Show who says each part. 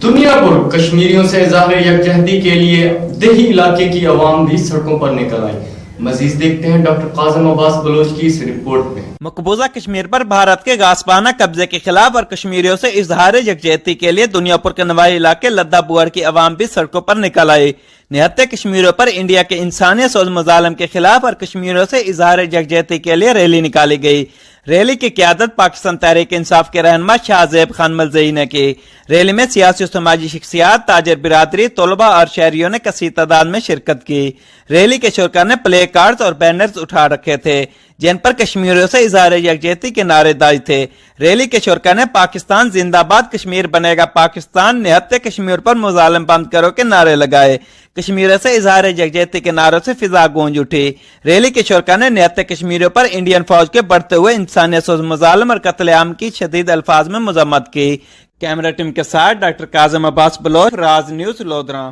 Speaker 1: دنیا پر کشمیریوں سے اظہار یکجہتی کے لیے دیہی علاقے کی عوام بھی سڑکوں پر نکل آئی. مزید دیکھتے ہیں ڈاکٹر قاسم عباس بلوچ کی اس رپورٹ میں.
Speaker 2: مقبوضہ کشمیر پر بھارت کے غاصبانہ قبضے کے خلاف اور کشمیریوں سے اظہار یکجہتی کے لیے دنیا پر کے نواحی علاقے لدہ بوئر کی عوام بھی سڑکوں پر نکل آئی. نہتے کشمیریوں پر انڈیا کے انسانی سوز مظالم کے خلاف اور کشمیریوں سے اظہار یکجہتی کے لیے ریلی نکالی گئی. ریلی کی قیادت پاکستان تحریک انصاف کے رہنما شاہ زیب خان ملزئی نے کی. ریلی میں سیاسی و سماجی شخصیات، تاجر برادری، طلباء اور شہریوں نے کثیر تعداد میں شرکت کی. ریلی کے شرکا نے پلے کارڈز اور بینرز اٹھا رکھے تھے جن پر کشمیریوں سے اظہار یکجہتی کے نعرے دائی تھے. ریلی کے شرکا نے پاکستان زندہ باد، کشمیر بنے گا پاکستان، نہتے کشمیر پر مظالم بند کرو کے نعرے لگائے. کشمیریوں سے اظہار یکجہتی کے نعروں سے فضا گونج اٹھی. ریلی کے شرکا نے نہتے کشمیریوں پر انڈین فوج کے بڑھتے ہوئے انسانی سوز مظالم اور قتل عام کی شدید الفاظ میں مذمت کی. کیمرہ ٹیم کے ساتھ ڈاکٹر قاسم عباس بلوچ، راز نیوز، لودھراں.